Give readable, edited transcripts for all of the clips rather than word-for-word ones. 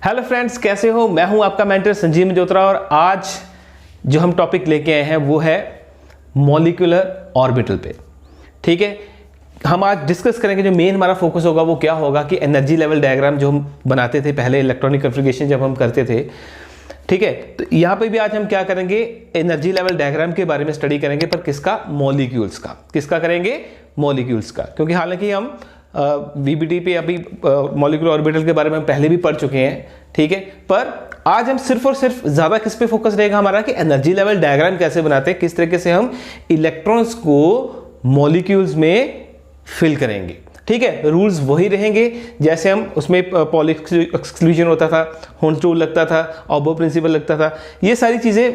Hello friends, कैसे हो? मैं हूं आपका मेंटर संजीव मल्होत्रा और आज जो हम टॉपिक लेके आए हैं वो है मॉलिक्यूलर ऑर्बिटल पे। ठीक है, हम आज डिस्कस करेंगे। जो मेन हमारा फोकस होगा वो क्या होगा कि एनर्जी लेवल डायग्राम जो हम बनाते थे पहले, इलेक्ट्रॉनिक कॉन्फ़िगरेशन जब हम करते थे। ठीक है, तो यहाँ पे भी आज हम क्या करेंगे, एनर्जी लेवल डायग्राम के बारे में स्टडी करेंगे, पर किसका? मॉलिक्यूल्स का। किसका करेंगे? मॉलिक्यूल्स का। क्योंकि हालांकि हम वीबीटी पे अभी मॉलिक्यूलर ऑर्बिटल के बारे में पहले भी पढ़ चुके हैं। ठीक है, पर आज हम सिर्फ और सिर्फ ज्यादा किस पे फोकस रहेगा हमारा कि एनर्जी लेवल डायग्राम कैसे बनाते हैं, किस तरीके से हम इलेक्ट्रॉन्स को मॉलिक्यूल्स में फिल करेंगे। ठीक है, रूल्स वही रहेंगे जैसे हम उसमें पॉली एक्सक्लूजन होता था, होन्स रूल लगता था, ऑबो प्रिंसिपल लगता था, ये सारी चीजें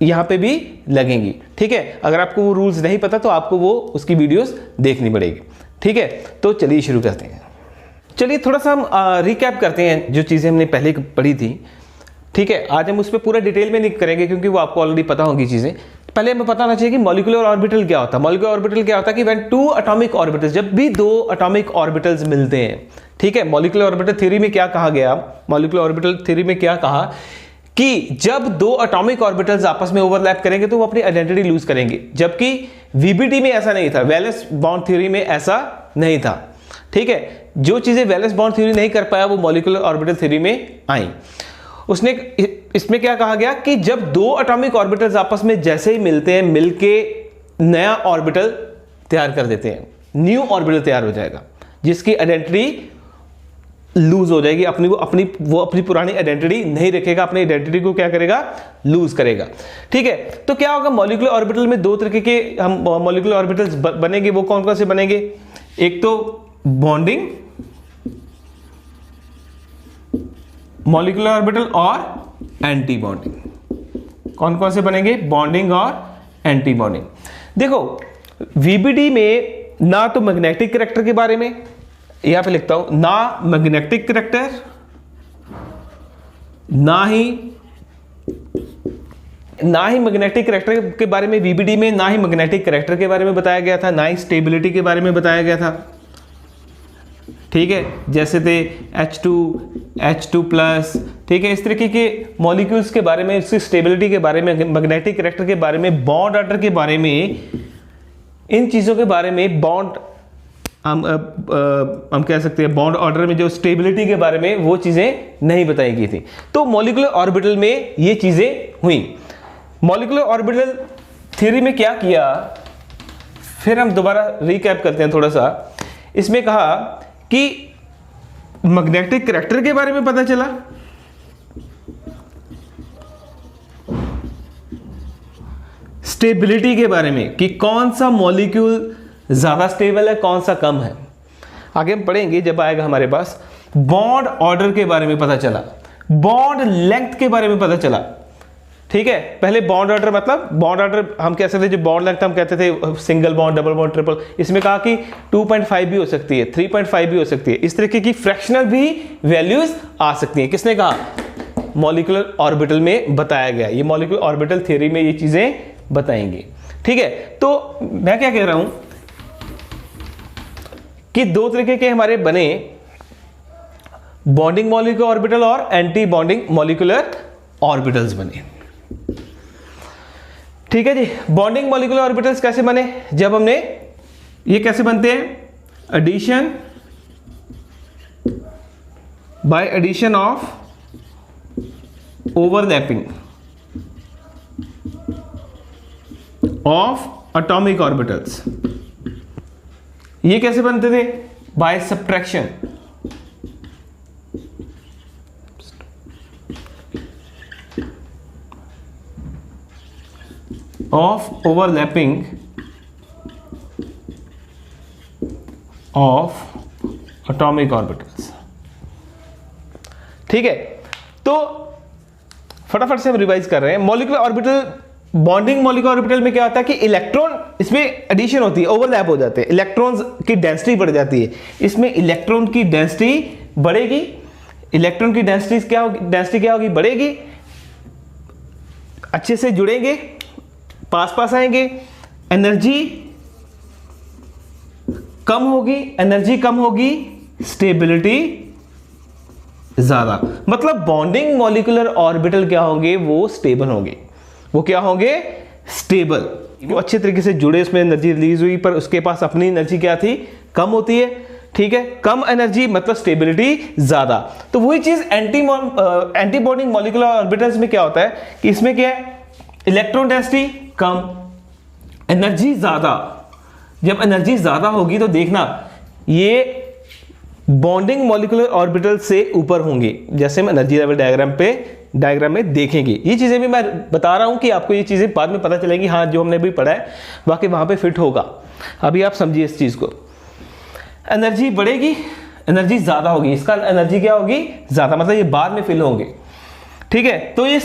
यहां पे भी लगेंगी। ठीक है, अगर आपको वो रूल्स नहीं पता तो आपको वो उसकी वीडियोस देखनी पड़ेगी। ठीक है, तो चलिए शुरू करते हैं। चलिए थोड़ा सा हम रिकैप करते हैं जो चीजें हमने पहले पढ़ी थी। ठीक है, आज हम उस पर पूरा डिटेल में नहीं करेंगे क्योंकि वो आपको ऑलरेडी पता होंगी चीजें। पहले हमें पता होना चाहिए कि मॉलिक्यूलर ऑर्बिटल क्या होता है। मॉलिक्यूलर ऑर्बिटल क्या होता है कि व्हेन टू एटॉमिक ऑर्बिटल्स, जब भी दो एटॉमिक ऑर्बिटल्स मिलते हैं। ठीक है, मॉलिक्यूलर ऑर्बिटल थ्योरी में क्या कहा गया, मॉलिक्यूलर ऑर्बिटल थ्योरी में क्या कहा कि जब दो एटॉमिक ऑर्बिटल्स आपस में ओवरलैप करेंगे तो वो अपनी आइडेंटिटी लूज करेंगे, जबकि वीबीटी में ऐसा नहीं था, वैलेंस बॉन्ड थ्योरी में ऐसा नहीं था। ठीक है, जो चीजें वैलेंस बॉन्ड थ्योरी नहीं कर पाया वो मॉलिक्यूलर ऑर्बिटल थ्योरी में आई। उसने इसमें क्या कहा गया कि जब दो एटॉमिक ऑर्बिटल्स आपस में जैसे ही मिलते हैं, मिलके नया ऑर्बिटल तैयार कर देते हैं, न्यू ऑर्बिटल तैयार हो जाएगा जिसकी आइडेंटिटी लूज हो जाएगी। वो अपनी पुरानी आइडेंटिटी नहीं रखेगा, अपनी आइडेंटिटी को क्या करेगा? लूज करेगा। ठीक है, तो क्या होगा, मॉलिक्यूलर ऑर्बिटल में दो तरीके के हम मॉलिक्यूलर ऑर्बिटल्स बनेंगे। वो कौन कौन से बनेंगे? एक तो बॉन्डिंग मॉलिक्यूलर ऑर्बिटल और एंटी बॉन्डिंग। कौन कौन से बनेंगे? बॉन्डिंग और एंटी बॉन्डिंग। देखो, वीबीडी में ना तो मैग्नेटिक कैरेक्टर के बारे में, यहां पे लिखता हूं, ना मैग्नेटिक कैरेक्टर, ना ही मैग्नेटिक कैरेक्टर के बारे में वीबीडी में, ना ही मैग्नेटिक कैरेक्टर के बारे में बताया गया था, ना ही स्टेबिलिटी के बारे में बताया गया था। ठीक है, जैसे थे H2+। ठीक है, इस तरीके के मॉलिक्यूल्स के बारे में, इसकी स्टेबिलिटी के बारे में, मैग्नेटिक कैरेक्टर के बारे में, बॉन्ड ऑर्डर के बारे में, इन चीजों के बारे में, बॉन्ड हम कह सकते हैं बॉन्ड ऑर्डर में जो स्टेबिलिटी के बारे में वो चीजें नहीं बताई गई थी। तो मॉलिक्यूलर ऑर्बिटल में ये चीजें हुई। मॉलिक्यूलर ऑर्बिटल थ्योरी में क्या किया, फिर हम दोबारा रिकैप करते हैं थोड़ा सा। इसमें कहा कि मैग्नेटिक कैरेक्टर के बारे में पता चला, स्टेबिलिटी के बारे में कि कौन सा मॉलिक्यूल ज्यादा स्टेबल है, कौन सा कम है, आगे हम पढ़ेंगे जब आएगा हमारे पास। बॉन्ड ऑर्डर के बारे में पता चला, बॉन्ड लेंथ के बारे में पता चला। ठीक है, पहले बॉन्ड ऑर्डर मतलब बॉन्ड ऑर्डर हम कह सकते थे, जो बॉन्ड लेंथ हम कहते थे single bond, double bond, triple. इसमें कहा कि 2.5 भी हो सकती है, 3.5 भी हो सकती है। इस तरीके की फ्रैक्शनल भी वैल्यूज आ सकती हैं। किसने कहा? मॉलिक्यूलर ऑर्बिटल में बताया गया। ये मॉलिक्यूलर ऑर्बिटल थ्योरी में ये चीजें बताएंगे। ठीक है, तो मैं क्या कह रहा हूं कि दो तरीके के हमारे बने, बॉन्डिंग मॉलिक्यूलर ऑर्बिटल और एंटी बॉन्डिंग मॉलिक्यूलर ऑर्बिटल्स बने। ठीक है जी, बॉन्डिंग मॉलिक्यूलर ऑर्बिटल्स कैसे बने? जब हमने ये कैसे बनते हैं? Addition by addition of overlapping of atomic orbitals. ये कैसे बनते थे? By subtraction of overlapping of atomic orbitals. ठीक है, तो फटाफट से हम रिवाइज कर रहे हैं। Molecular orbital, bonding molecular orbital में क्या होता है कि इलेक्ट्रॉन, इसमें एडिशन होती है, ओवरलैप हो जाते हैं, इलेक्ट्रॉन्स की डेंसिटी बढ़ जाती है। इसमें इलेक्ट्रॉन की डेंसिटी बढ़ेगी, इलेक्ट्रॉन की डेंसिटी क्या होगी? बढ़ेगी। अच्छे से जुड़ेंगे, पास पास आएंगे, एनर्जी कम होगी, स्टेबिलिटी ज्यादा। मतलब बॉन्डिंग मॉलिक्यूलर ऑर्बिटल क्या होंगे, वो स्टेबल होंगे। वो क्या होंगे, स्टेबल। वो अच्छे तरीके से जुड़े, उसमें एनर्जी रिलीज हुई, पर उसके पास अपनी एनर्जी क्या थी, कम होती है। ठीक है, कम एनर्जी मतलब स्टेबिलिटी ज्यादा। तो वही चीज एंटी बॉन्डिंग मॉलिक्यूलर ऑर्बिटल्स में क्या होता है कि इसमें क्या है, इलेक्ट्रॉन डेंसिटी कम, एनर्जी ज्यादा। जब एनर्जी ज्यादा होगी तो देखना ये बॉन्डिंग मॉलिक्यूलर ऑर्बिटल से ऊपर होंगे, जैसे हम एनर्जी लेवल डायग्राम में देखेंगे। ये चीजें भी मैं बता रहा हूं कि आपको ये चीजें बाद में पता चलेंगी, हाँ जो हमने भी पढ़ा है बाकी वहां पे फिट होगा। अभी आप समझिए इस चीज को, एनर्जी बढ़ेगी, एनर्जी ज्यादा होगी, इसका एनर्जी क्या होगी, ज्यादा, मतलब ये बाद में फिल होंगे। ठीक है, तो ये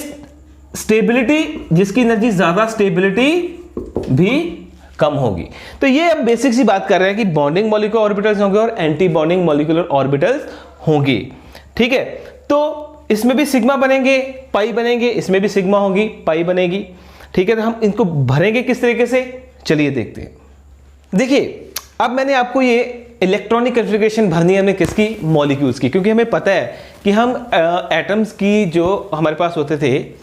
स्टेबिलिटी, जिसकी एनर्जी ज्यादा, स्टेबिलिटी भी कम होगी। तो ये हम बेसिक सी बात कर रहे हैं कि बॉन्डिंग मॉलिक्यूलर ऑर्बिटल्स होंगे और एंटी बॉन्डिंग मॉलिक्यूलर ऑर्बिटल्स होंगे। ठीक है, तो इसमें भी सिग्मा बनेंगे, पाई बनेंगे, इसमें भी सिग्मा होगी, पाई बनेगी। ठीक है, तो हम इनको भरेंगे किस तरीके से, चलिए देखते हैं। देखिए, अब मैंने आपको ये इलेक्ट्रॉनिक कॉन्फ़िगरेशन भरनी है हमने किसकी, मॉलिक्यूल्स की, क्योंकि हमें पता है कि हम एटम्स की जो हमारे पास होते थे,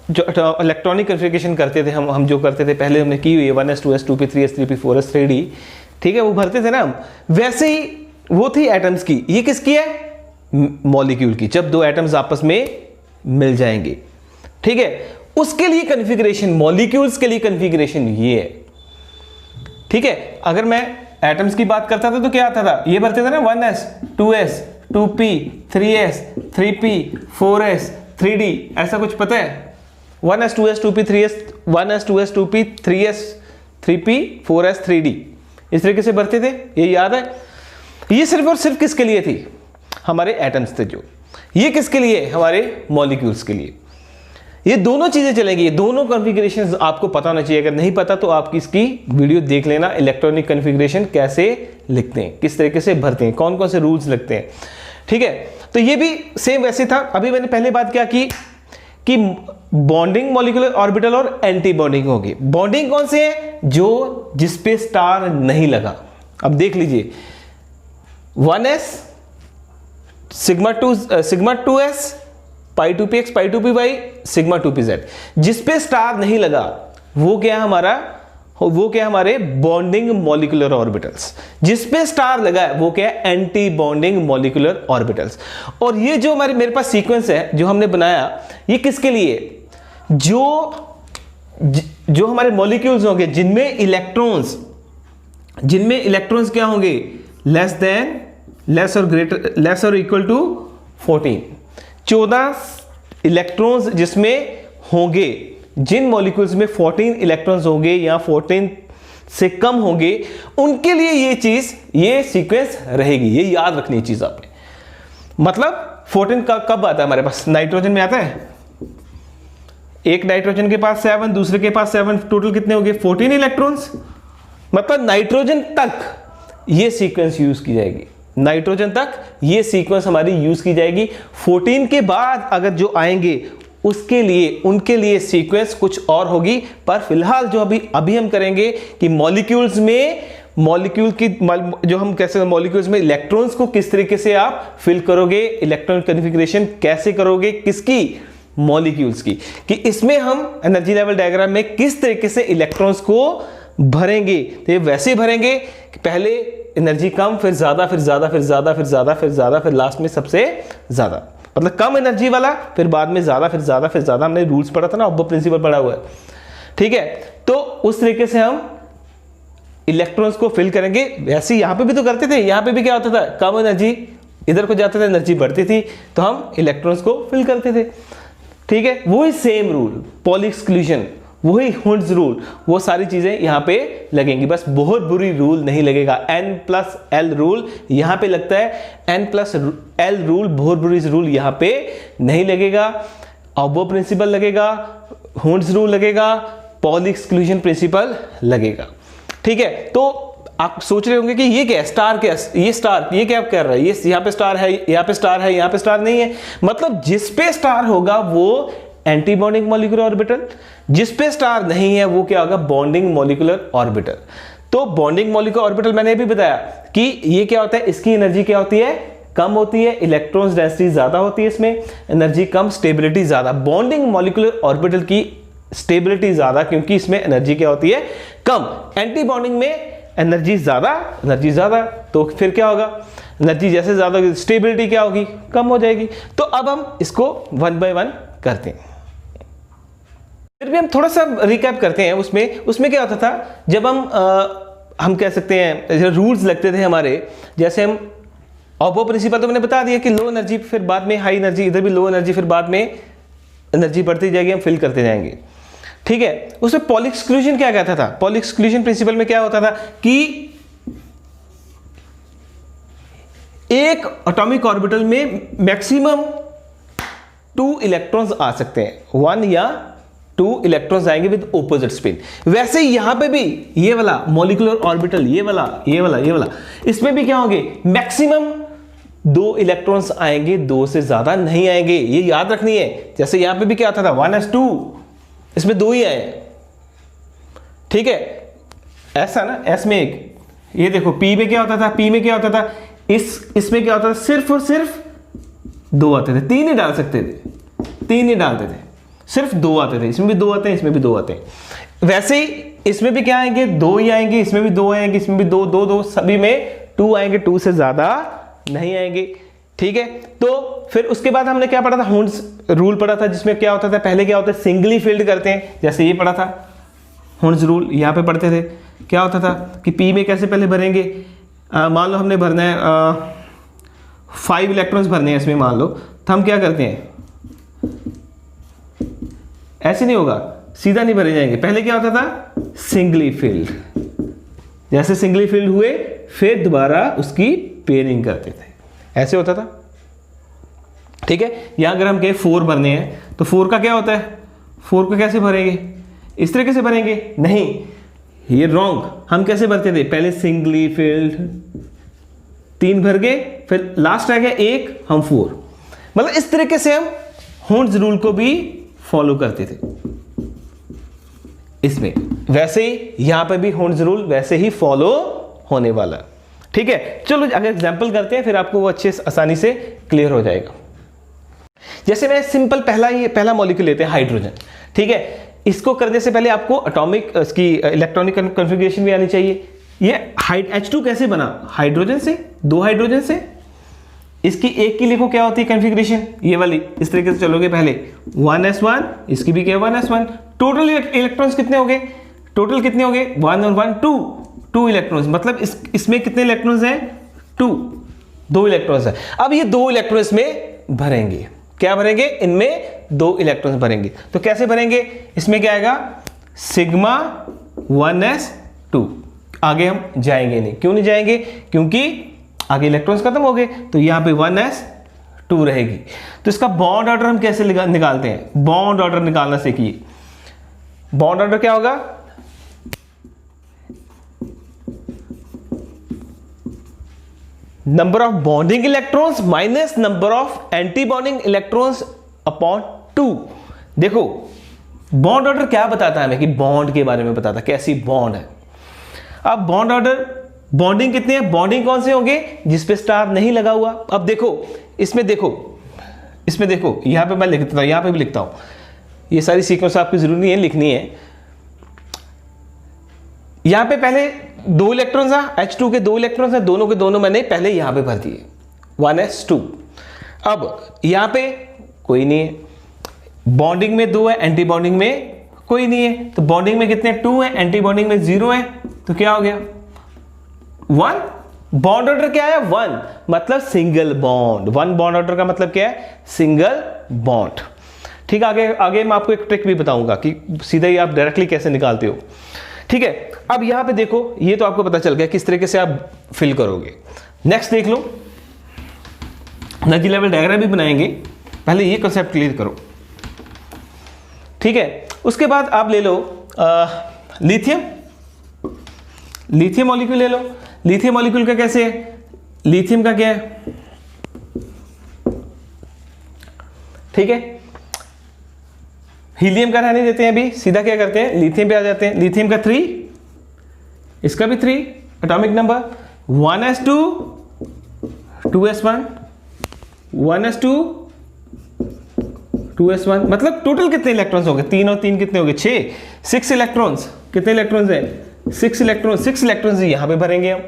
जो इलेक्ट्रॉनिक कॉन्फ़िगरेशन करते थे हम जो करते थे पहले हमने की हुई है 1s 2s 2p 3s 3p 4s 3d, ठीक है, वो भरते थे ना हम, वैसे ही वो थी एटम्स की। ये किसकी है, मॉलिक्यूल की, जब दो एटम्स आपस में मिल जाएंगे। ठीक है, उसके लिए कॉन्फ़िगरेशन, मॉलिक्यूल्स के लिए कॉन्फ़िगरेशन ये है। ठीक है, अगर मैं एटम्स की बात करता था तो क्या आता था, ये भरते थे ना 1s 2s 2p 3s 3p 4s 3d, ऐसा कुछ पता है, 1s 2s 2p 3s 1s 2s 2p 3s 3p 4s 3d, इस तरीके से भरते थे, ये याद है। ये सिर्फ और सिर्फ किसके लिए थी, हमारे एटम्स थे जो, ये किसके लिए, हमारे मॉलिक्यूल्स के लिए। ये दोनों चीजें चलेंगी, ये दोनों कॉन्फ़िगरेशंस आपको पता होना चाहिए। अगर नहीं पता तो आप इसकी वीडियो देख लेना, इलेक्ट्रॉनिक कॉन्फ़िगरेशन कैसे लिखते हैं, किस तरीके से भरते हैं, कौन कौन से रूल्स लगते हैं। ठीक है, तो ये भी सेम वैसे था। अभी मैंने पहले बात क्या की कि बॉन्डिंग मॉलिक्यूलर ऑर्बिटल और एंटी बॉन्डिंग होगी। बॉन्डिंग कौन से है, जो जिस पे स्टार नहीं लगा। अब देख लीजिए 1s सिग्मा 2s पाई 2px पाई 2py सिग्मा 2pz, जिस पे स्टार नहीं लगा वो क्या हमारे बॉन्डिंग मॉलिक्यूलर ऑर्बिटल्स। जिस पे स्टार लगा है वो क्या है, एंटी बॉन्डिंग मॉलिक्यूलर ऑर्बिटल्स। और ये जो मेरे पास सीक्वेंस है जो हमने बनाया, ये किसके लिए, जो हमारे मॉलिक्यूल्स होंगे जिनमें इलेक्ट्रॉन्स क्या होंगे, लेस और इक्वल टू 14 इलेक्ट्रॉन्स जिसमें होंगे, जिन मॉलिक्यूल्स में 14 इलेक्ट्रॉन्स होंगे या 14 से कम होंगे, उनके लिए ये सीक्वेंस रहेगी। ये याद रखनी चीज आपने। मतलब 14 का कब आता है हमारे पास, नाइट्रोजन में आता है, एक नाइट्रोजन के पास 7, दूसरे के पास 7, टोटल कितने हो गए 14 इलेक्ट्रॉन्स। मतलब नाइट्रोजन तक ये सीक्वेंस यूज की जाएगी, नाइट्रोजन तक ये सीक्वेंस हमारी यूज की जाएगी। 14 के बाद अगर जो आएंगे उनके लिए सीक्वेंस कुछ और होगी। पर फिलहाल जो अभी हम करेंगे कि मॉलिक्यूल में इलेक्ट्रॉन्स को किस तरीके से आप फिल करोगे, इलेक्ट्रॉन कॉन्फ़िगरेशन कैसे करोगे, किसकी, मॉलिक्यूल्स की, कि इसमें हम एनर्जी लेवल डायग्राम में किस तरीके से इलेक्ट्रॉन्स को भरेंगे। तो ये वैसे भरेंगे कि पहले एनर्जी कम, फिर ज्यादा, फिर ज्यादा, फिर ज्यादा, फिर ज्यादा, फिर ज्यादा, फिर लास्ट में सबसे ज्यादा, मतलब कम एनर्जी वाला, फिर बाद में ज्यादा, फिर ज्यादा, फिर ज्यादा। हमने रूल्स पढ़ा था ना, ऑब्बो प्रिंसिपल पढ़ा हुआ है। ठीक है, तो उस तरीके से हम इलेक्ट्रॉन्स को फिल करेंगे। वैसे यहां पे भी तो करते थे, यहां पे भी क्या होता था, कम एनर्जी इधर को जाता था, एनर्जी बढ़ती थी तो हम इलेक्ट्रॉन्स को फिल करते थे। ठीक है, वही सेम रूल, पॉली एक्सक्लूजन, वही हुंड्स रूल, वो सारी चीजें यहां पे लगेंगी। बस बहुत बुरी रूल नहीं लगेगा, N+L रूल यहां पे लगता है, N+L रूल, बहुत बुरी रूल यहां पे नहीं लगेगा। ऑब्बो प्रिंसिपल लगेगा, हुंड्स रूल लगेगा, पॉली एक्सक्लूजन प्रिंसिपल लगेगा। ठीक है, तो आप सोच रहे होंगे कि ये क्या है, स्टार क्या, ये क्या कर रहा है, ये यहां पे स्टार है, यहां पे स्टार है, यहां पे स्टार नहीं है। मतलब जिस पे स्टार होगा वो एंटी बॉन्डिंग मॉलिक्यूलर ऑर्बिटल, जिस पे स्टार नहीं है वो क्या होगा, बॉन्डिंग मॉलिक्यूलर ऑर्बिटल। तो बॉन्डिंग मॉलिक्यूलर ऑर्बिटल मैंने भी बताया कि ये क्या होता है, इसकी एनर्जी क्या होती है, कम होती है, इलेक्ट्रॉन्स डेंसिटी ज़्यादा होती है, इसमें एनर्जी कम, स्टेबिलिटी ज़्यादा। बॉन्डिंग मॉलिक्यूलर ऑर्बिटल की स्टेबिलिटी ज़्यादा, क्योंकि इसमें एनर्जी क्या होती है, कम। एंटी बॉन्डिंग में एनर्जी ज़्यादा, तो फिर क्या होगा, एनर्जी जैसे ज़्यादा होगी स्टेबिलिटी क्या होगी, कम हो जाएगी। तो अब हम इसको 1 by 1 करते हैं। फिर भी हम थोड़ा सा रिकैप करते हैं। उसमें क्या होता था, जब हम कह सकते हैं रूल्स लगते थे हमारे, जैसे हम ऑपो प्रिंसिपल तो मैंने बता दिया कि लो एनर्जी फिर बाद में हाई एनर्जी, इधर भी लो एनर्जी फिर बाद में एनर्जी बढ़ती जाएगी, हम फिल करते जाएंगे, ठीक है। उसमें पॉली एक्सक्लूजन क्या कहता था, पॉली एक्सक्लूजन प्रिंसिपल में क्या होता था कि एक एटॉमिक ऑर्बिटल में मैक्सिमम 2 इलेक्ट्रॉन्स आ सकते हैं, 1 या 2 इलेक्ट्रॉन्स आएंगे विद ऑपोजिट स्पिन। वैसे यहां पे भी ये वाला मॉलिक्यूलर ऑर्बिटल, ये वाला, इसमें भी क्या होंगे, मैक्सिमम 2 इलेक्ट्रॉन्स आएंगे, 2 से ज्यादा नहीं आएंगे, ये याद रखनी है। जैसे यहां पे भी क्या आता था 1s2, इसमें 2 ही आए, ठीक है। ऐसा ना, एस में 1, ये देखो पी में क्या होता था, इसमें क्या होता था, सिर्फ और सिर्फ 2 आते थे, 3 ही डाल सकते थे, 3 ही डालते थे, सिर्फ 2 आते थे। इसमें भी 2 आते हैं, इसमें भी 2 आते हैं। वैसे ही इसमें भी क्या आएंगे, 2 ही आएंगे, इसमें भी 2 आएंगे, इसमें भी 2, सभी में 2 आएंगे, 2 से ज्यादा नहीं आएंगे, ठीक है। तो फिर उसके बाद हमने क्या पढ़ा था, हुंड्स रूल पढ़ा था, जिसमें क्या होता था, पहले क्या होता है, सिंगली फिल्ड करते हैं, जैसे ये पढ़ा था हुंड्स रूल, यहां पे पढ़ते थे। क्या होता था कि पी में कैसे पहले भरेंगे, मान लो हमने भरना है 5 इलेक्ट्रॉन्स भरने हैं इसमें, मान लो, तो हम क्या करते हैं, ऐसे नहीं होगा, सीधा नहीं भरे जाएंगे। पहले क्या होता था, सिंगली फिल्ड, जैसे सिंगली फिल्ड हुए फिर दोबारा उसकी पेयरिंग करते थे, ऐसे होता था, ठीक है। यहां अगर हम कहें 4 भरने हैं तो 4 का क्या होता है, 4 को कैसे भरेंगे, इस तरीके से भरेंगे, नहीं, ये रॉन्ग। हम कैसे भरते थे, पहले सिंगली फिल्ड 3 भर गए, फिर लास्ट आ गया 1, हम 4, मतलब इस तरीके से हम हुंड्स रूल को भी फॉलो करते थे इसमें। वैसे ही यहां पे भी हुंड्स रूल वैसे ही फॉलो होने वाला, ठीक है। चलो अगर एग्जांपल करते हैं, फिर आपको वो अच्छे आसानी से क्लियर हो जाएगा। जैसे मैं सिंपल पहला मॉलिक्यूल लेते हैं, हाइड्रोजन, ठीक है। इसको करने से पहले आपको एटॉमिक इसकी इलेक्ट्रॉनिक कॉन्फ़िगरेशन भी आनी चाहिए। ये H2 कैसे बना, हाइड्रोजन से, 2 हाइड्रोजन से। इसकी एक की लिखो क्या होती है कॉन्फ़िगरेशन, ये वाली, इस तरीके से चलोगे, पहले 1s1, इसकी भी क्या 1s1। टोटल इलेक्ट्रॉन्स कितने हो गए, 1 और 1 2 इलेक्ट्रॉन्स, मतलब इसमें कितने इलेक्ट्रॉन्स हैं, 2 इलेक्ट्रॉन्स हैं। अब ये 2 इलेक्ट्रॉन्स में भरेंगे, क्या भरेंगे, इनमें 2 इलेक्ट्रॉन्स भरेंगे। तो कैसे भरेंगे, इसमें क्या आएगा, सिग्मा 1s2। आगे हम जाएंगे नहीं, क्यों नहीं जाएंगे, क्योंकि आगे इलेक्ट्रॉन्स खत्म हो गए, तो यहां पे 1s2 रहेगी। तो इसका बॉन्ड ऑर्डर हम कैसे निकालते हैं, बॉन्ड ऑर्डर निकालना सीखिए। बॉन्ड ऑर्डर क्या होगा, number of bonding electrons minus number of anti bonding electrons upon 2। देखो बॉन्ड ऑर्डर क्या बताता है हमें, कि बॉन्ड के बारे में बताता है, कैसी बॉन्ड है। अब बॉन्ड ऑर्डर, बॉन्डिंग कितने हैं, बॉन्डिंग कौन से होंगे, जिसपे स्टार नहीं लगा हुआ। अब देखो इसमें देखो यहां पे मैं लिखता हूं, यहां पे भी लिखता हूं, ये सारी सीक्वेंस आपकी जरूरी नहीं है लिखनी है। यहां पे पहले 2 इलेक्ट्रॉन्स है, H2 के 2 इलेक्ट्रॉन्स है, दोनों के दोनों मैंने पहले यहां पे भर दिए, 1s2। अब यहां पे कोई नहीं है, बॉन्डिंग में 2 है, एंटी बॉन्डिंग में कोई नहीं है, तो बॉन्डिंग में कितने 2 है, एंटी बॉन्डिंग में 0 है, तो क्या हो गया 1। बॉन्ड ऑर्डर क्या है, 1, मतलब सिंगल बॉन्ड। 1 बॉन्ड ऑर्डर का मतलब क्या है, सिंगल बॉन्ड, ठीक है। आगे मैं आपको एक ट्रिक भी बताऊंगा कि सीधा ही आप डायरेक्टली कैसे निकालते हो, ठीक है। अब यहां पे देखो, ये तो आपको पता चल गया किस तरीके से आप फिल करोगे। नेक्स्ट देख लो, एनर्जी लेवल डायग्राम भी बनाएंगे, पहले ये कॉन्सेप्ट क्लियर करो, ठीक है। उसके बाद आप ले लो लिथियम मॉलिक्यूल ले लो। लिथियम मॉलिक्यूल का कैसे है, लिथियम का क्या है, ठीक है। हीलियम का रहने देते हैं, अभी सीधा क्या करते हैं, लिथियम पे आ जाते हैं। लिथियम का 3, इसका भी 3 atomic number, 1s2 2s1, 1s2 2s1, मतलब टोटल कितने इलेक्ट्रॉन्स हो गए? 3 और 3 कितने हो गए? 6। 6 इलेक्ट्रॉन्स, कितने इलेक्ट्रॉन्स है? 6 इलेक्ट्रॉन्स। 6 इलेक्ट्रॉन्स यहां पे भरेंगे हम।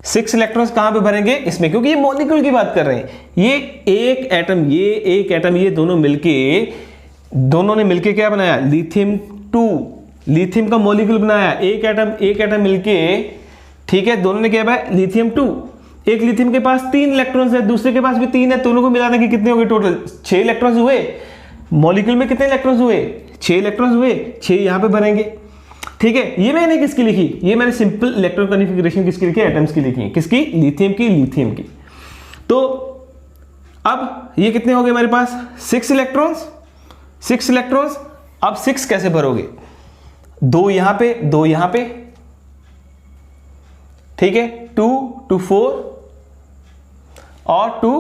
6 इलेक्ट्रॉन्स कहां पे भरेंगे? इसमें, क्योंकि ये मॉलिक्यूल की बात कर रहे हैं। ये एक एटम, ये एक एटम, ये दोनों ने मिलके क्या बनाया? लिथियम 2, लिथियम का मॉलिक्यूल बनाया। एक एटम मिलके, ठीक है, दोनों ने क्या बनाया? लिथियम 2। एक लिथियम के पास 3 इलेक्ट्रॉन्स है, दूसरे के पास भी 3 है, दोनों को मिलाने के कितने हो गए टोटल? 6 इलेक्ट्रॉन्स हुए। मॉलिक्यूल में कितने इलेक्ट्रॉन्स हुए? 6 इलेक्ट्रॉन्स हुए। 6 यहां पे भरेंगे, ठीक है। ये मैंने किसकी लिखी? ये मैंने सिंपल इलेक्ट्रॉन कॉन्फ़िगरेशन किसकी लिखी? एटम्स की लिखी है। किसकी? लिथियम की। तो अब ये कितने हो गए हमारे पास? 6 इलेक्ट्रॉन्स। 6 इलेक्ट्रॉन्स। अब 6 कैसे भरोगे? 2 यहां पे, 2 यहां पे, ठीक है। 2 2 4 और 2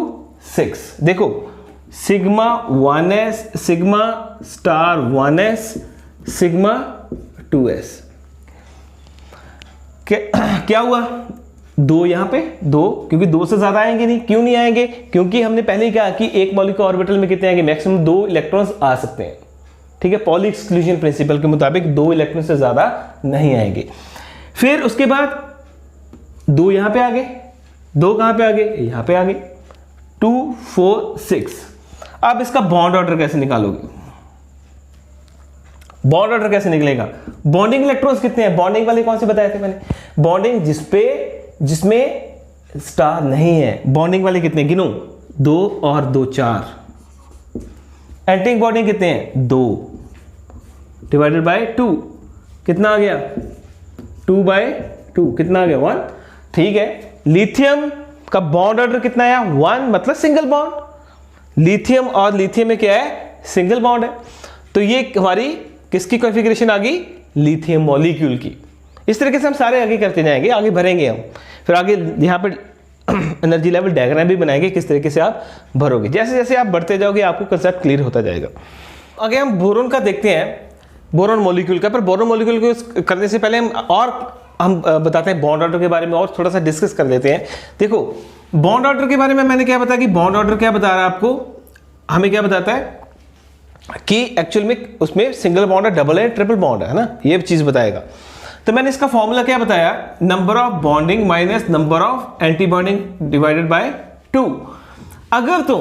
6। देखो, sigma 1s, sigma star 1s, sigma 2s। क्या हुआ? 2 यहां पे, 2, क्योंकि 2 से ज्यादा आएंगे नहीं। क्यों नहीं आएंगे? क्योंकि हमने पहले ही कहा कि एक मॉलिक्यूल ऑर्बिटल में कितने आएंगे? मैक्सिमम 2 इलेक्ट्रॉन्स आ सकते हैं, ठीक है। पॉली एक्सक्लूजन प्रिंसिपल के मुताबिक 2 इलेक्ट्रॉन से ज्यादा नहीं आएंगे। फिर उसके बाद 2 यहां पे आ गए, 2 कहां पे आ गए? यहां पे आ गए। 2 4 6। अब इसका बॉन्ड ऑर्डर कैसे निकालोगे? बॉन्ड ऑर्डर कैसे निकलेगा? बॉन्डिंग इलेक्ट्रॉन्स कितने हैं? बॉन्डिंग वाले कौन से बताए थे मैंने? बॉन्डिंग जिसमें स्टार नहीं है, बॉन्डिंग वाले कितने? गिनो। 2 और 2 4। एंटी बॉन्डिंग कितने हैं? 2 डिवाइडेड बाय 2 कितना आ गया? 2/2 कितना आ गया? 1, ठीक है। लिथियम का बॉन्ड ऑर्डर कितना आया? 1, मतलब सिंगल बॉन्ड। लिथियम और लिथियम में क्या है? सिंगल बॉन्ड है। तो ये हमारी किसकी कॉन्फ़िगरेशन आ गई? लिथियम मॉलिक्यूल की। इस तरीके से हम सारे आगे करते जाएंगे, आगे भरेंगे हम। फिर आगे यहाँ पे एनर्जी लेवल डायग्राम भी बनाएंगे, किस तरीके से आप भरोगे। जैसे जैसे आप बढ़ते जाओगे आपको कंसेप्ट क्लियर होता जाएगा। आगे हम बोरोन का देखते हैं, बोरोन मॉलिक्यूल का। पर बोरोन मॉलिक्यूल को करने से पहले हम बताते हैं बॉन्ड ऑर्डर के बारे में, और थोड़ा सा डिस्कस कर लेते हैं। देखो, बॉन्ड ऑर्डर के बारे में मैंने क्या बताया कि बॉन्ड ऑर्डर क्या बता रहा है आपको? हमें क्या बताता है कि एक्चुअल में उसमें सिंगल बॉन्ड है, डबल है, ट्रिपल बॉन्ड है ना, ये चीज बताएगा। तो मैंने इसका फॉर्मूला क्या बताया? Number of bonding minus number of anti bonding divided by 2। अगर तो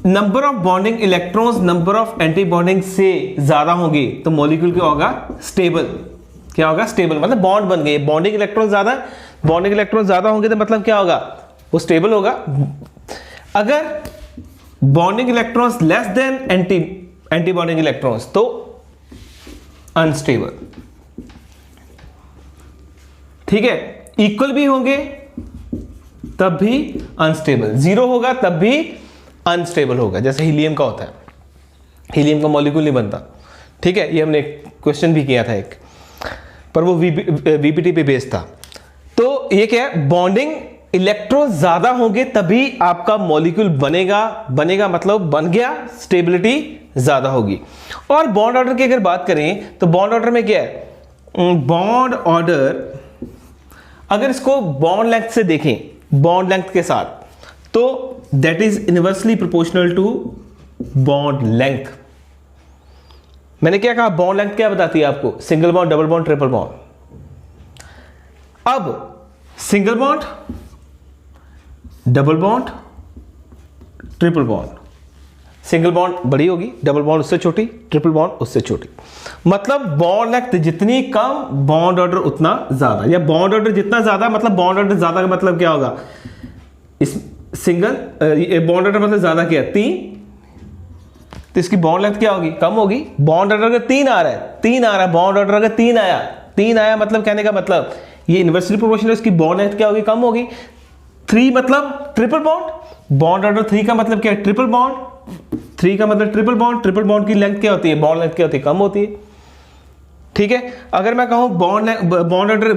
number of bonding electrons number of anti bonding से ज्यादा होंगे तो मॉलिक्यूल क्या होगा? स्टेबल। क्या होगा? स्टेबल, मतलब बॉन्ड बन गए। बॉन्डिंग इलेक्ट्रॉन ज्यादा होंगे तो मतलब क्या होगा? वो स्टेबल होगा। अगर bonding electrons less than anti bonding electrons तो अनस्टेबल, ठीक है। इक्वल भी होंगे तब भी अनस्टेबल, 0 होगा तब भी अनस्टेबल होगा, जैसे हीलियम का होता है। हीलियम का मॉलिक्यूल नहीं बनता, ठीक है। ये हमने क्वेश्चन भी किया था एक, पर वो वीपीटी पे बेस्ड था। तो ये क्या है? बॉन्डिंग इलेक्ट्रॉन ज्यादा होंगे तभी आपका मॉलिक्यूल बनेगा मतलब बन गया, स्टेबिलिटी ज्यादा होगी। और बॉन्ड ऑर्डर की अगर बात करें तो बॉन्ड ऑर्डर में क्या है? बॉन्ड ऑर्डर अगर इसको बॉन्ड लेंथ से देखें, बॉन्ड लेंथ के साथ, तो that is inversely proportional to bond length. मैंने क्या कहा? बॉन्ड लेंथ क्या बताती है आपको? Single bond, double bond, triple bond. अब single bond, double bond, triple bond. Single bond बड़ी होगी, डबल बॉन्ड उससे छोटी, ट्रिपल बॉन्ड उससे छोटी। मतलब बॉन्ड लेंथ जितनी कम, बॉन्ड ऑर्डर उतना ज्यादा, या बॉन्ड ऑर्डर जितना ज्यादा मतलब बॉन्ड ऑर्डर ज्यादा का मतलब क्या होगा? इस सिंगल बॉन्ड ऑर्डर मतलब ज्यादा क्या है? 3, तो इसकी बॉन्ड लेंथ क्या होगी? कम होगी। बॉन्ड ऑर्डर अगर 3 आ रहा है, बॉन्ड ऑर्डर अगर 3 आया मतलब कहने का मतलब ये इनवर्सली प्रोपोर्शनल, इसकी बॉन्ड लेंथ क्या होगी? कम होगी। 3 मतलब ट्रिपल बॉन्ड, बॉन्ड ऑर्डर 3 का मतलब क्या है? Triple bond. 3 का मतलब ट्रिपल बॉन्ड, ट्रिपल बॉन्ड की लेंथ क्या होती है? बॉन्ड लेंथ क्या होती है? कम होती है, ठीक है। अगर मैं कहूं बॉन्ड ऑर्डर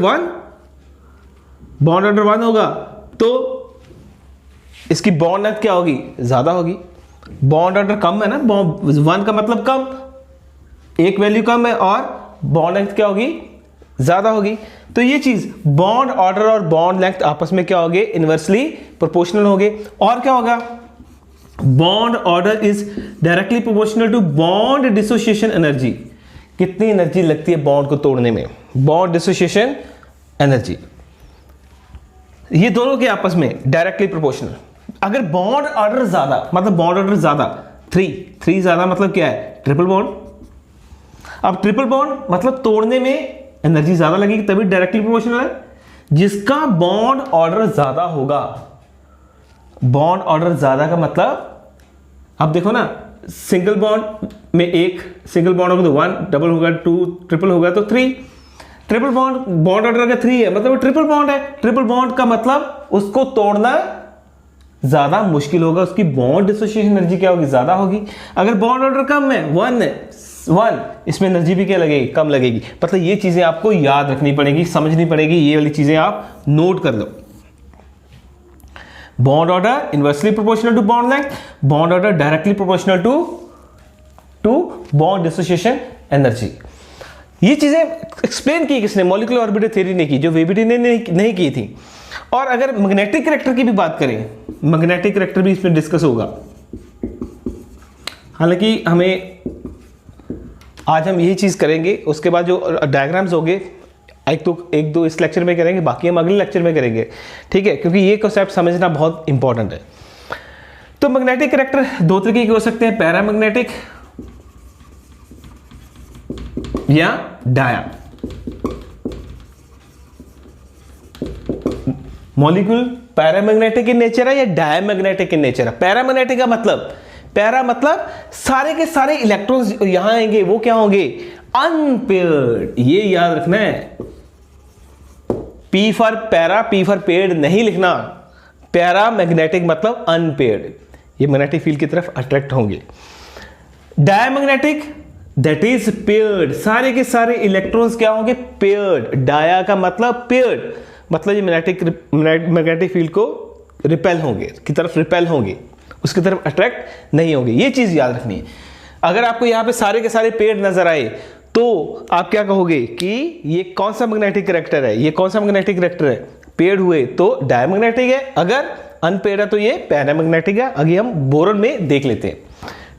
1 होगा तो इसकी बॉन्ड लेंथ क्या होगी? ज्यादा होगी। बॉन्ड ऑर्डर कम है ना, 1 का मतलब कम, एक वैल्यू कम है, और बॉन्ड लेंथ क्या होगी? ज्यादा होगी। तो ये चीज बॉन्ड ऑर्डर और बॉन्ड लेंथ आपस में क्या होगे? इनवर्सली प्रोपोर्शनल होगे। और क्या होगा? Bond order is directly proportional to bond dissociation energy. कितनी एनर्जी लगती है बॉन्ड को तोड़ने में? बॉन्ड डिसोसिएशन एनर्जी, ये दोनों के आपस में डायरेक्टली प्रोपोर्शनल। अगर बॉन्ड ऑर्डर ज्यादा, मतलब बॉन्ड ऑर्डर ज्यादा, 3 ज्यादा मतलब क्या है? Triple bond. अब ट्रिपल बॉन्ड मतलब तोड़ने में एनर्जी ज्यादा लगेगी, तभी डायरेक्टली प्रोपोर्शनल है। जिसका बॉन्ड ऑर्डर ज्यादा होगा, बॉन्ड ऑर्डर ज्यादा का मतलब, अब देखो ना, सिंगल बॉन्ड में एक सिंगल बॉन्ड होगा तो 1, डबल होगा 2, ट्रिपल होगा तो 3। ट्रिपल बॉन्ड ऑर्डर अगर 3 है मतलब वो ट्रिपल बॉन्ड है। ट्रिपल बॉन्ड का मतलब उसको तोड़ना ज्यादा मुश्किल होगा, उसकी बॉन्ड डिसोसिएशन एनर्जी क्या होगी? ज्यादा होगी। अगर बॉन्ड ऑर्डर कम है, 1 है, 1, इसमें एनर्जी भी क्या लगेगी? कम लगेगी। मतलब ये चीजें आपको याद रखनी पड़ेगी, समझनी पड़ेगी, ये वाली चीजें आप नोट कर लो। Bond order inversely proportional to bond length, bond order directly proportional to bond dissociation energy. ये चीजें एक्सप्लेन की किसने? मॉलिक्यूलर ऑर्बिटल थ्योरी ने की, जो वेबिटी ने नहीं की थी। और अगर मैग्नेटिक कैरेक्टर की भी बात करें, मैग्नेटिक कैरेक्टर भी इसमें डिस्कस होगा। हालांकि हमें आज हम यही चीज करेंगे, उसके बाद जो डायग्राम्स होंगे एक दो इस लेक्चर में करेंगे, बाकी हम अगले लेक्चर में करेंगे, ठीक है? क्योंकि ये कॉन्सेप्ट समझना बहुत इंपॉर्टेंट है। तो मैग्नेटिक कैरेक्टर 2 तरीके के हो सकते हैं, पैरामैग्नेटिक या dia. Molecule paramagnetic in nature है या डायमैग्नेटिक इन नेचर है? पैरामैग्नेटिक का मतलब, पैरा मतलब सारे के सारे इलेक्ट्रॉन्स यहां आएंगे, वो क्या होंगे? अनपेयर्ड। ये याद रखना है, P for para, P for paired नहीं लिखना। पैरा मैग्नेटिक मतलब अनपेयर्ड, ये मैग्नेटिक फील्ड की तरफ अट्रैक्ट होंगे। डायमैग्नेटिक दैट इज पेयर्ड, सारे के सारे इलेक्ट्रॉन्स क्या होंगे? पेयर्ड। डाया का मतलब पेयर्ड, मतलब ये मैग्नेटिक फील्ड को रिपेल होंगे, की तरफ रिपेल होंगे, उसकी तरफ अट्रैक्ट नहीं होंगे। ये चीज याद रखनी है। अगर आपको यहां पे सारे के सारे पेयर्ड नजर आए तो आप क्या कहोगे कि ये कौन सा मैग्नेटिक कैरेक्टर है? ये कौन सा मैग्नेटिक कैरेक्टर है? पेयर्ड हुए तो डायमैग्नेटिक है, अगर अनपेयर्ड है तो ये पैरामैग्नेटिक है। अभी हम बोरॉन में देख लेते हैं,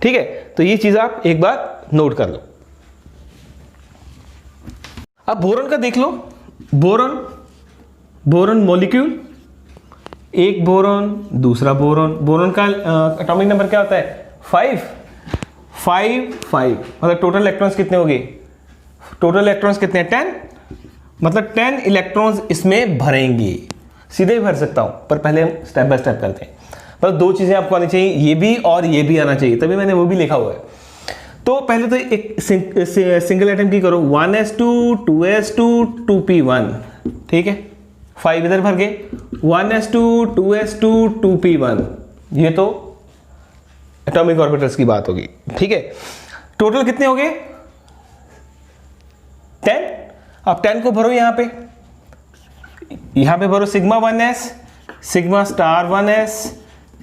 ठीक है? तो ये चीज आप एक बार नोट कर लो। अब बोरॉन का देख लो। बोरॉन मॉलिक्यूल, एक बोरॉन, दूसरा बोरॉन। बोरॉन का एटॉमिक नंबर क्या होता है? 5 मतलब टोटल इलेक्ट्रॉन्स कितने हो गए? टोटल इलेक्ट्रॉन्स कितने हैं? 10, मतलब 10 इलेक्ट्रॉन्स इसमें भरेंगे। सीधे ही भर सकता हूं, पर पहले हम स्टेप बाय स्टेप करते हैं। पर 2 चीजें आपको आनी चाहिए, ये भी और ये भी आना चाहिए, तभी मैंने वो भी लिखा हुआ है। तो पहले तो एक सिंगल एटम की करो, 1s2 2s2 2p1, ठीक है? 5 इधर भर गए, 1s2 2s2 2p1, ये तो एटॉमिक ऑर्बिटल्स की बात होगी, ठीक है? टोटल कितने हो गए? 10। अब 10 को भरो यहां पे भरो sigma 1s, sigma star 1s,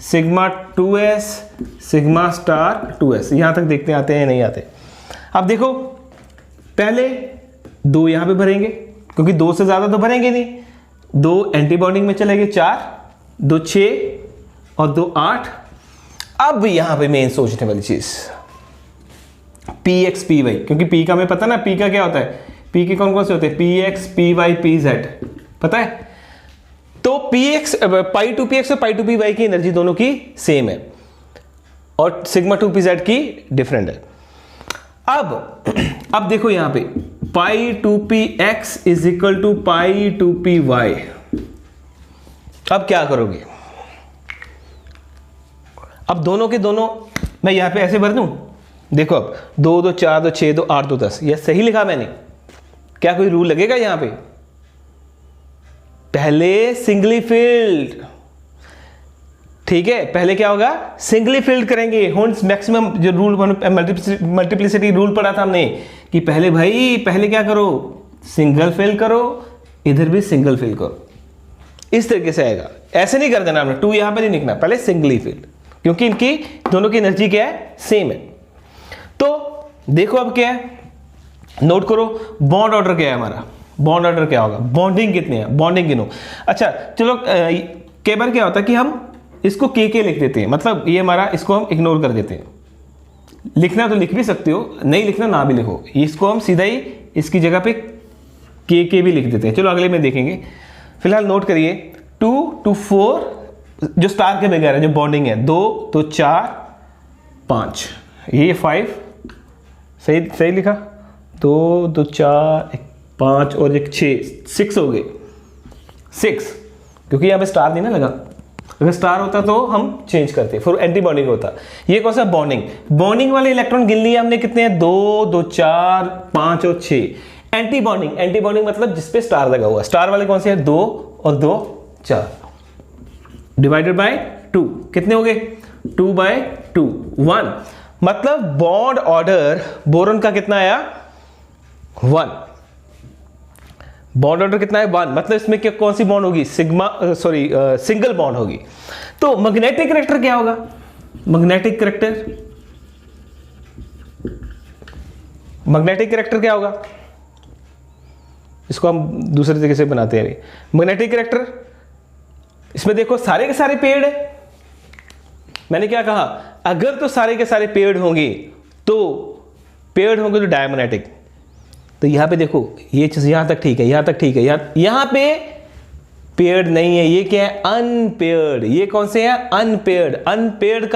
sigma 2s, sigma star 2s। यहां तक देखते आते हैं नहीं आते? अब देखो, पहले 2 यहां पे भरेंगे, क्योंकि 2 से ज्यादा तो भरेंगे नहीं। 2 एंटी बॉन्डिंग में चले गए, 4, 2 6 और 2 8। अब यहां पे मेन सोचने वाली चीज px py, क्योंकि p का हमें पता ना, p का क्या होता है? p के कौन कौन से होते हैं? px py pz, पता है? तो px पाई टू px और पाई टू py की एनर्जी दोनों की सेम है और सिग्मा 2 pz की डिफरेंट है। अब देखो यहां पे pi two px is equal to pi two py। अब क्या करोगे? अब दोनों के दोनों मैं यहां पे ऐसे भर दूं, देखो अब 2 2 4 2 6 2 8 2 10, यह सही लिखा मैंने? क्या कोई रूल लगेगा यहां पे? पहले सिंगली फिल्ड, ठीक है? पहले क्या होगा? सिंगली फिल्ड करेंगे। होल्स मैक्सिमम जो रूल मल्टीप्लिसिटी रूल पढ़ा था हमने कि पहले क्या करो? सिंगल फिल करो, इधर भी सिंगल फिल करो। इस तरीके से आएगा, ऐसे नहीं कर देना हमने। 2 यहां पर नहीं लिखना, पहले सिंगली फिल्ड, क्योंकि इनकी दोनों की एनर्जी क्या है? सेम है। तो देखो अब क्या है, नोट करो। बॉन्ड ऑर्डर क्या है हमारा? बॉन्ड ऑर्डर क्या होगा? बॉन्डिंग कितने हैं? बॉन्डिंग गिनो। अच्छा चलो, कई बार क्या होता है कि हम इसको के लिख देते हैं, मतलब ये हमारा, इसको हम इग्नोर कर देते हैं। लिखना तो लिख भी सकते हो, नहीं लिखना ना भी लिखो, इसको हम सीधा ही इसकी जगह पे के भी लिख देते हैं। चलो अगले में देखेंगे। फिलहाल नोट करिए 2 to 4 जो स्टार के बगैर है, जो बॉन्डिंग है, 2 तो 4 5, ये 5 सही लिखा, 2 2 4 5 और 1 6 हो गए 6, क्योंकि यहाँ पे स्टार नहीं ना लगा। अगर स्टार होता तो हम चेंज करते, फिर एंटी बॉन्डिंग होता। ये कौन सा बॉन्डिंग वाले इलेक्ट्रॉन गिन लिए हमने, कितने हैं, 2 2 4 5 और 6। एंटी बॉन्डिंग मतलब जिसपे स्टार लगा हुआ, स्टार वाले कौन से हैं, 2 और 2 4 डिवाइडेड बाय 2, कितने हो गए, 2/2 1, मतलब बॉन्ड ऑर्डर बोरॉन का कितना आया, 1। बॉन्ड ऑर्डर कितना है, 1, मतलब इसमें क्या, कौन सी बॉन्ड होगी, सिंगल बॉन्ड होगी। तो मैग्नेटिक कैरेक्टर क्या होगा, मैग्नेटिक कैरेक्टर क्या होगा, इसको हम दूसरे तरीके से बनाते हैं। मैग्नेटिक कैरेक्टर, इसमें देखो सारे के सारे पेड़ है, मैंने क्या कहा, अगर तो सारे के सारे पेड़ होंगे तो डायमैग्नेटिक। तो यहां पे देखो ये चीज यहां तक ठीक है, यहां तक ठीक है, यहां पे पेयर्ड नहीं है, ये क्या है, अनपेयर्ड। ये कौन से है, अनपेयर्ड। अनपेयर्ड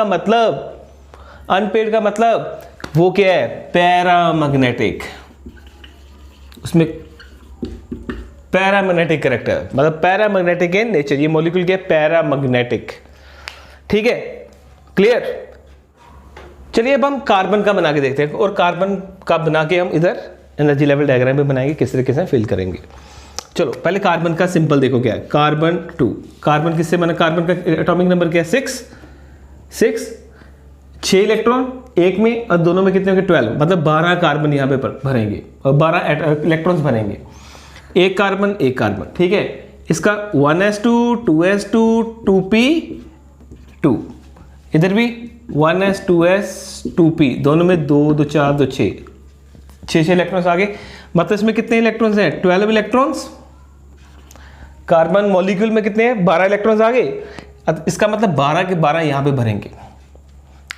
का मतलब वो क्या है, पैरामैग्नेटिक। उसमें पैरामैग्नेटिक कैरेक्टर, मतलब पैरामैग्नेटिक इन नेचर। ये मॉलिक्यूल क्या है, पैरामैग्नेटिक। ठीक है, क्लियर। चलिए अब हम कार्बन का बना के देखते हैं, और कार्बन का बना के हम इधर एनर्जी लेवल डायग्राम में बनाएंगे, किस तरीके से फिल करेंगे। चलो पहले कार्बन का सिंपल देखो क्या है, कार्बन 2। कार्बन किससे बना, कार्बन का एटॉमिक नंबर क्या है, 6 इलेक्ट्रॉन एक में, और दोनों में कितने होंगे, 12, मतलब 12 कार्बन यहां पे भरेंगे और 12 इलेक्ट्रॉन्स भरेंगे। एक कार्बन, ठीक है। इसका 1s2 2s2 2p2, इधर भी 1s 2s 2p, दोनों में 2 2 4 2 6 इलेक्ट्रॉन्स आ गए। मतलब इसमें कितने इलेक्ट्रॉन्स हैं, 12 इलेक्ट्रॉन्स। कार्बन मॉलिक्यूल में कितने हैं, 12 इलेक्ट्रॉन्स आ गए। इसका मतलब 12 के 12 यहां पे भरेंगे।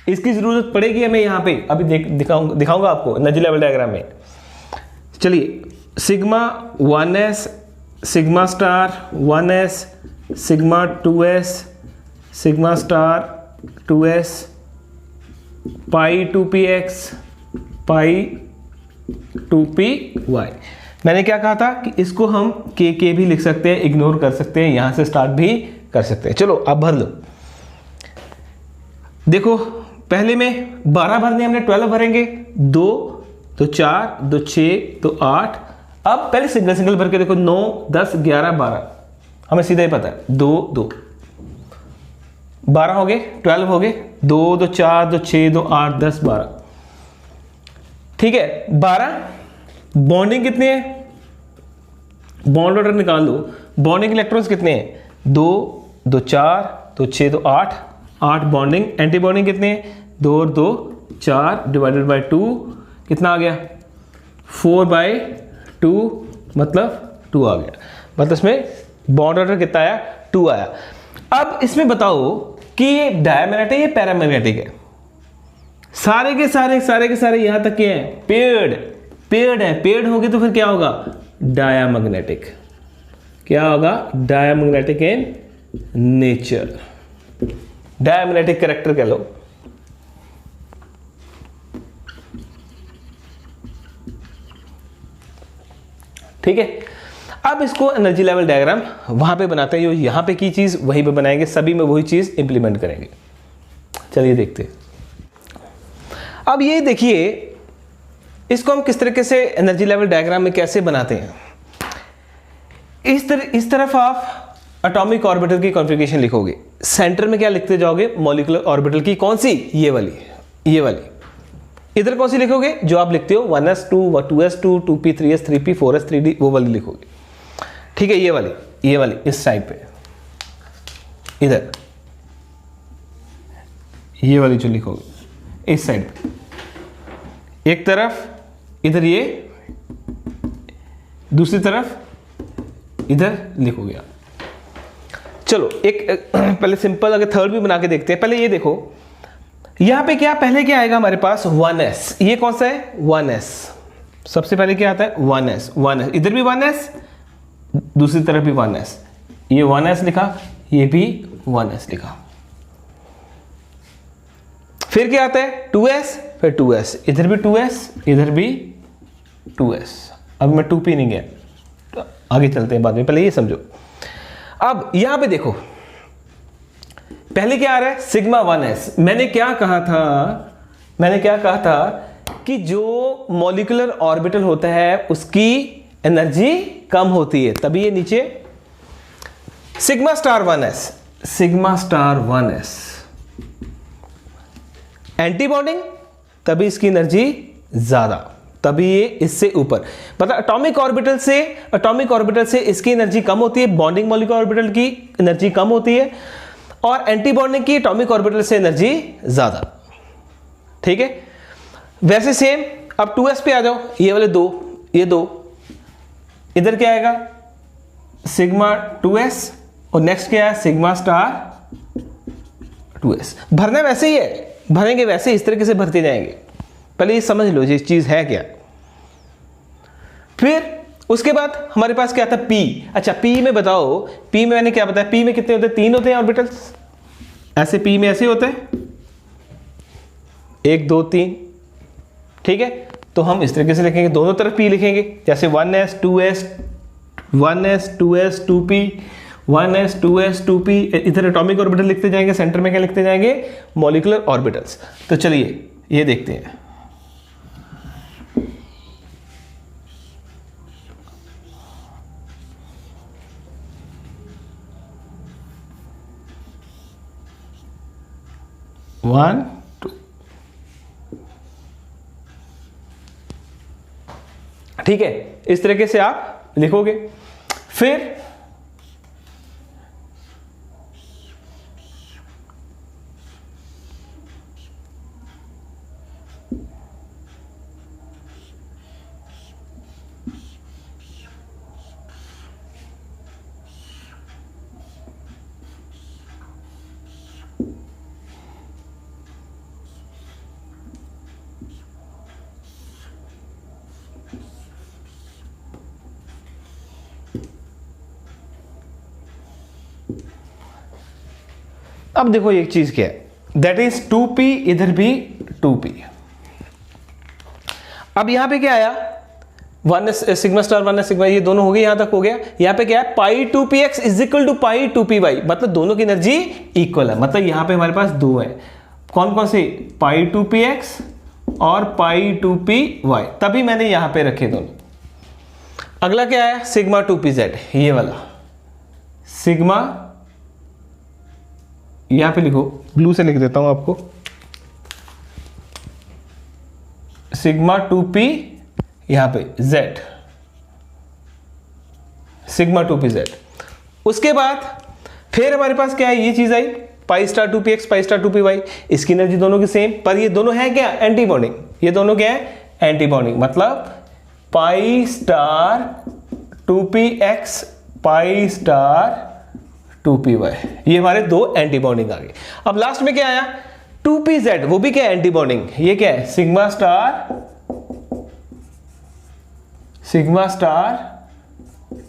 इसकी जरूरत पड़ेगी हमें यहां पे, अभी दिखाऊंगा आपको एनर्जी लेवल डायग्राम में। चलिए sigma 1s, sigma star 1s, sigma 2s, sigma star 2s, पाई 2px, पाई 2py। मैंने क्या कहा था कि इसको हम के भी लिख सकते हैं, इग्नोर कर सकते हैं, यहां से स्टार्ट भी कर सकते हैं। चलो अब भर लो। देखो पहले में 12 भरने, हमने 12 भरेंगे, 2 तो 4 2 6 तो 8। अब पहले सिंगल भर के देखो, 9 10 11 12, हमें सीधा ही पता है, 2 2 12 हो गए, 12 हो गए, 2 2 4 2 6 2 8 10 12। ठीक है, 12। बॉन्डिंग कितने हैं, बॉन्ड ऑर्डर निकाल लो। बॉन्डिंग इलेक्ट्रॉन्स कितने हैं, 2 2 4 2 6 2 8 बॉन्डिंग। एंटी बॉन्डिंग कितने हैं, 2 और 2 4 डिवाइडेड बाय 2, कितना आ गया, 4/2, मतलब 2 आ गया। मतलब इसमें बॉन्ड ऑर्डर कितना आया, 2 आया। अब इसमें बताओ कि ये डायमैग्नेटिक है, पैरामैग्नेटिक है। सारे के सारे यहां तक के हैं, पेयर्ड है। पेयर्ड होंगे तो फिर क्या होगा, डायमैग्नेटिक। क्या होगा, diamagnetic in nature, diamagnetic character कह लो। ठीक है, अब इसको एनर्जी लेवल डायग्राम वहां पे बनाते हैं, यहां पे की चीज वहीं पे बनाएंगे, सभी में वही चीज इंप्लीमेंट करेंगे। चलिए देखते हैं। अब ये देखिए इसको हम किस तरीके से एनर्जी लेवल डायग्राम में कैसे बनाते हैं। इस तरफ आप एटॉमिक ऑर्बिटल की कॉन्फ़िगरेशन लिखोगे, सेंटर में क्या लिखते जाओगे, मॉलिक्यूलर ऑर्बिटल की कौन सी, ये वाली। इधर कौन सी लिखोगे, जो आप लिखते हो 1s2 2s2 2p 3s 3p 4s 3d, वो वाली लिखोगे। ठीक है, ये वाली इस साइड पे, इधर ये वाली जो लिखोगे इस साइड पे, एक तरफ इधर, ये दूसरी तरफ इधर लिखोगे आप। चलो एक पहले सिंपल अगर थर्ड भी बना के देखते हैं। पहले ये देखो, यहां पे क्या पहले क्या आएगा हमारे पास 1s, ये कौन सा है 1s, सबसे पहले क्या आता है 1s, 1s, इधर भी 1s, दूसरी तरफ भी 1s, ये 1s लिखा, ये भी 1s लिखा। फिर क्या आता है 2s, फिर 2s, इधर भी 2s, इधर भी 2s। अब मैं 2p नहीं गया, तो आगे चलते हैं बाद में, पहले ये समझो। अब यहां पे देखो पहले क्या आ रहा है सिग्मा 1s। मैंने क्या कहा था कि जो मॉलिक्यूलर ऑर्बिटल होता है उसकी एनर्जी कम होती है, तभी ये नीचे sigma star 1s, sigma star 1s anti bonding, तभी इसकी एनर्जी ज्यादा, तभी ये इससे ऊपर, मतलब एटॉमिक ऑर्बिटल से इसकी एनर्जी कम होती है, बॉन्डिंग मॉलिक्यूलर ऑर्बिटल की एनर्जी कम होती है, और एंटी बॉन्डिंग की एटॉमिक ऑर्बिटल से एनर्जी ज्यादा। ठीक है, वैसे सेम अब 2s पे आ जाओ, ये वाले दो, ये दो, इधर क्या आएगा सिग्मा 2s, और नेक्स्ट क्या है सिग्मा स्टार 2s। भरना वैसे ही है, भरेंगे वैसे इस तरीके से भरते जाएंगे। पहले ये समझ लो ये चीज है क्या। फिर उसके बाद हमारे पास क्या था p। अच्छा p में बताओ, p में मैंने क्या बताया, p में कितने होते हैं, 3 होते हैं ऑर्बिटल्स, ऐसे p में ऐसे होते हैं 1 2 3। ठीक है, तो हम इस तरीके से लिखेंगे, दोनों तरफ p लिखेंगे, जैसे 1s 2s 1s 2s 2p 1s 2s 2p, इधर एटॉमिक ऑर्बिटल लिखते जाएंगे, सेंटर में क्या लिखते जाएंगे मॉलिक्यूलर ऑर्बिटल्स। तो चलिए ये देखते हैं। वन टू, ठीक है, इस तरीके से आप लिखोगे। फिर अब देखो एक चीज क्या है, दैट इज 2p, इधर भी 2p। अब यहां पे क्या आया 1s sigma star 1s sigma, ये दोनों हो गए, यहां तक हो गया। यहां पे क्या है pi 2px is equal to pi 2py, मतलब दोनों की एनर्जी इक्वल है। मतलब यहां पे हमारे पास दो है, कौन कौन से पाई 2px और पाई 2py, तभी मैंने यहां पे रखे दोनों। अगला क्या है सिग्मा 2pz, ये वाला सिग्मा, यहां पे लिखो, ब्लू से लिख देता हूं आपको, सिग्मा 2p, यहां पे z, सिग्मा 2pz। उसके बाद फिर हमारे पास क्या है, ये चीज आई pi star 2px pi star 2py, इसकी एनर्जी दोनों की सेम, पर ये दोनों है क्या एंटी बॉन्डिंग, ये दोनों क्या है एंटी बॉन्डिंग, मतलब pi star 2px pi star 2py, ये हमारे दो एंटी बॉन्डिंग आ गए। अब लास्ट में क्या आया 2pz, वो भी क्या है एंटी बॉन्डिंग, ये क्या है सिग्मा स्टार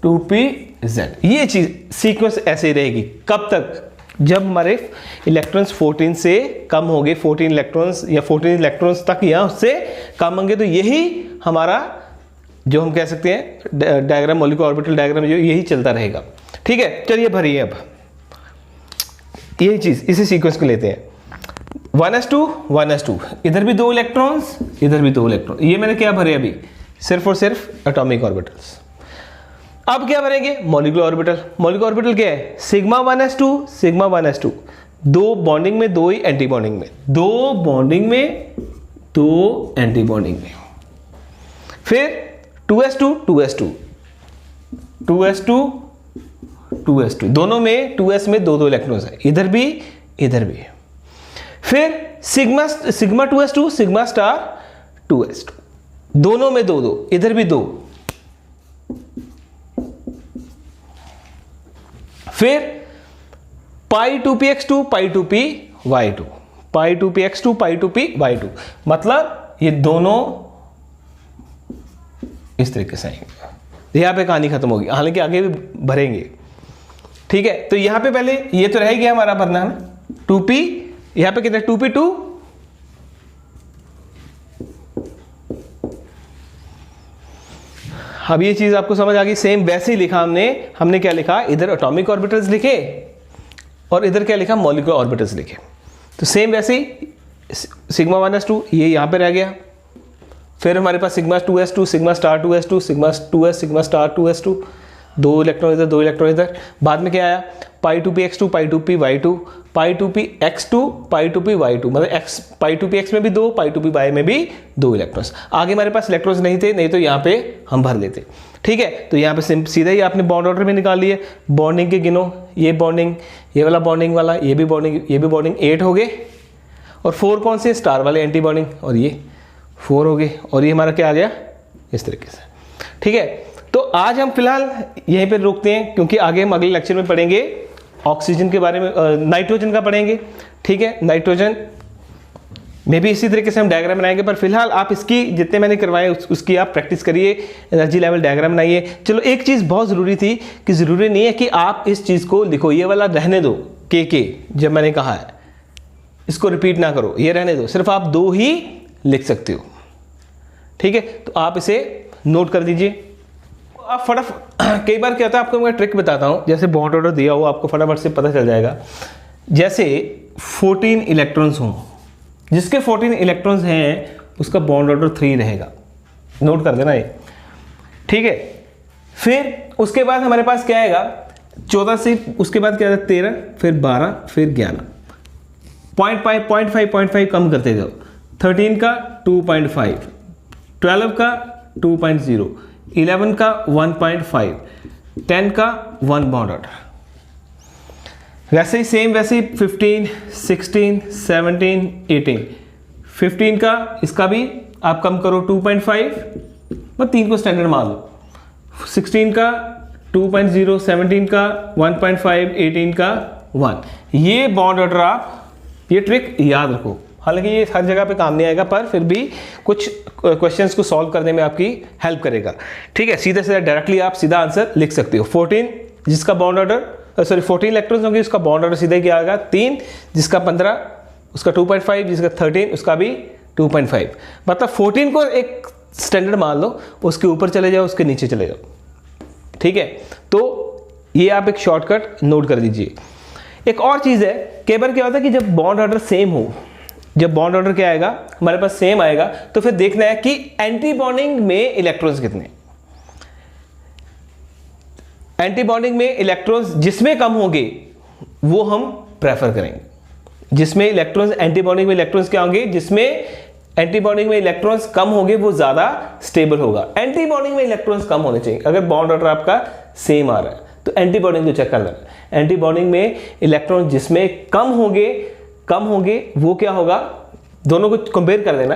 2pz। ये चीज सीक्वेंस ऐसे ही रहेगी, कब तक, जब हमारे इलेक्ट्रॉन्स 14 से कम हो गए, 14 इलेक्ट्रॉन्स या 14 इलेक्ट्रॉन्स तक या उससे कम होंगे, तो यही हमारा जो हम कह सकते हैं डायग्राम, मॉलिक्यूलर ऑर्बिटल डायग्राम, जो यही चलता रहेगा। ठीक है, चलिए भरिए। अब यही चीज, इसी सीक्वेंस को लेते हैं 1s2 1s2, इधर भी 2 इलेक्ट्रॉन्स, इधर भी 2 इलेक्ट्रॉन, ये मैंने क्या भरे अभी सिर्फ और सिर्फ एटॉमिक ऑर्बिटल्स। अब क्या भरेंगे मॉलिक्यूलर ऑर्बिटल। मॉलिक्यूलर ऑर्बिटल क्या है सिग्मा 1s2 सिग्मा 1s2, दो बॉन्डिंग में, दो ही एंटी बॉन्डिंग में, दो बॉन्डिंग में, दो एंटी बॉन्डिंग में। फिर 2s2 2s2 2s2 2s2, दोनों में 2s में दो इलेक्ट्रॉन्स है, इधर भी इधर भी। फिर sigma 2s2 sigma star 2s2, दोनों में दो, इधर भी दो। फिर पाई 2px2 पाई 2py2, पाई 2px2 पाई 2py2, मतलब ये दोनों इस तरीके से आएंगे। यहां पे कहानी खत्म होगी, हालांकि आगे भी भरेंगे। ठीक है, तो यहां पे पहले ये तो रह गया हमारा भरना है 2p, यहां पे कितना 2p2, अब ये चीज आपको समझ आ गई। सेम वैसे ही लिखा हमने क्या लिखा, इधर एटॉमिक ऑर्बिटल्स लिखे और इधर क्या लिखा, मॉलिक्यूलर ऑर्बिटल्स लिखे। तो सेम वैसे ही सिग्मा -2 ये यहां पे रह गया, फिर हमारे पास sigma 2s2 sigma star 2s2 sigma 2s sigma star 2s2, 2 electron इधर 2 इलेक्ट्रॉन इधर। बाद में क्या आया, पाई 2px2 पाई 2py2 पाई 2px2 पाई 2py2, मतलब x पाई 2px में भी 2 पाई 2py में भी 2 इलेक्ट्रॉन्स। आगे हमारे पास इलेक्ट्रॉन्स नहीं थे, नहीं तो यहाँ पे हम भर लेते। ठीक है, तो यहाँ पे सीधा ही आपने बॉन्ड ऑर्डर में निकाल लिए। बॉन्डिंग के गिनो, ये बॉन्डिंग, ये वाला बॉन्डिंग वाला, ये भी बॉन्डिंग, ये भी बॉन्डिंग, 8 हो गए। और 4 कौन से, स्टार वाले एंटी बॉन्डिंग, और ये 4 हो गए। और ये हमारा क्या आ गया इस तरीके से। ठीक है, तो आज हम फिलहाल यहीं पर रोकते हैं, क्योंकि आगे हम अगले लेक्चर में पढ़ेंगे ऑक्सीजन के बारे में, नाइट्रोजन का पढ़ेंगे। ठीक है, नाइट्रोजन में भी इसी तरीके से हम डायग्राम बनाएंगे, पर फिलहाल आप इसकी जितने मैंने करवाए उसकी आप प्रैक्टिस करिए, एनर्जी लेवल डायग्राम बनाइए। चलो एक चीज़ बहुत ज़रूरी थी कि ज़रूरी नहीं है कि आप इस चीज़ को लिखो, ये वाला रहने दो, के जब मैंने कहा है इसको रिपीट ना करो, ये रहने दो, सिर्फ आप 2 ही लिख सकते हो। ठीक है, तो आप इसे नोट कर दीजिए। आप फटाफट, कई बार क्या होता है, आपको मैं ट्रिक बताता हूँ, जैसे बॉन्ड ऑर्डर दिया हो आपको फटाफट से पता चल जाएगा। जैसे 14 इलेक्ट्रॉन्स हों, जिसके 14 इलेक्ट्रॉन्स हैं उसका बॉन्ड ऑर्डर 3 रहेगा, नोट कर देना ये। ठीक है, फिर उसके बाद हमारे पास क्या आएगा, 14 से उसके बाद क्या आएगा 13, फिर 12, फिर 11, 0.5 कम करते जाओ। 13 का 2.5, 12 का 2.0, 11 का 1.5, 10 का 1 बॉन्ड ऑर्डर। वैसे ही सेम वैसे ही 15, 16, 17, 18, 15 का इसका भी आप कम करो 2.5, मतलब 3 को स्टैंडर्ड मान लो। 16 का 2.0, 17 का 1.5, 18 का 1। ये बॉन्ड ऑर्डर आप, ये ट्रिक याद रखो। हालांकि ये हर जगह पे काम नहीं आएगा, पर फिर भी कुछ क्वेश्चंस को सॉल्व करने में आपकी हेल्प करेगा। ठीक है, सीधे सीधा डायरेक्टली आप सीधा आंसर लिख सकते हो। 14 जिसका बॉन्ड ऑर्डर, 14 इलेक्ट्रॉन्स होंगे, उसका बॉन्ड ऑर्डर सीधा क्या आएगा 3, जिसका 15 उसका 2.5, जिसका 13 उसका भी 2.5। मतलब 14 को एक स्टैंडर्ड मान लो, उसके ऊपर चले जाओ, उसके नीचे चले जाओ। ठीक है, तो ये आप एक शॉर्टकट नोट कर दीजिए। एक और चीज़ है, कई बार क्या होता है कि जब बॉन्ड ऑर्डर सेम हो, जब बॉन्ड ऑर्डर क्या आएगा हमारे पास सेम आएगा, तो फिर देखना है कि एंटी बॉन्डिंग में इलेक्ट्रॉन्स कितने। एंटी बॉन्डिंग में इलेक्ट्रॉन्स जिसमें कम होंगे वो हम प्रेफर करेंगे। जिसमें इलेक्ट्रॉन्स, एंटी बॉन्डिंग में इलेक्ट्रॉन्स क्या होंगे, जिसमें एंटी बॉन्डिंग में इलेक्ट्रॉन्स कम होंगे वो ज्यादा स्टेबल होगा। एंटी बॉन्डिंग में इलेक्ट्रॉन्स कम होने चाहिए। अगर बॉन्ड ऑर्डर आपका सेम आ रहा है तो एंटी बॉन्डिंग को चेक कर लेना। एंटी बॉन्डिंग में इलेक्ट्रॉन जिसमें कम होंगे वो क्या होगा, दोनों को कंपेयर कर देना।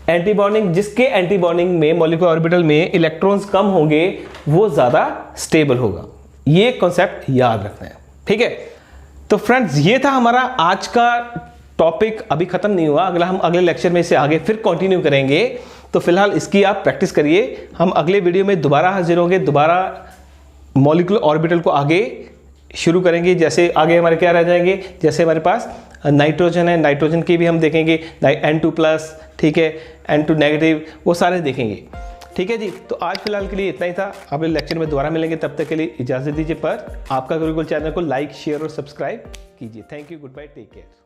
एंटी बॉन्डिंग, जिसके एंटी बॉन्डिंग में मॉलिक्यूलर ऑर्बिटल में इलेक्ट्रॉन्स कम होंगे वो ज्यादा स्टेबल होगा। ये कॉन्सेप्ट याद रखना है। ठीक है, तो फ्रेंड्स ये था हमारा आज का टॉपिक। अभी खत्म नहीं हुआ, हम अगले लेक्चर में इसे आगे फिर कंटिन्यू करेंगे। तो फिलहाल इसकी आप प्रैक्टिस करिए। हम अगले वीडियो में दोबारा हाजिर होंगे, दोबारा मॉलिक्यूलर ऑर्बिटल को आगे शुरू करेंगे। जैसे आगे हमारे क्या रह जाएंगे, जैसे हमारे पास नाइट्रोजन है, नाइट्रोजन की भी हम देखेंगे, N2+, ठीक है, N2 नेगेटिव, वो सारे देखेंगे। ठीक है जी, तो आज फिलहाल के लिए इतना ही था। अगले लेक्चर में दोबारा मिलेंगे, तब तक के लिए इजाज़त दीजिए। पर आपका गुरुकुल चैनल को लाइक, शेयर और सब्सक्राइब कीजिए। Thank you, goodbye, take care.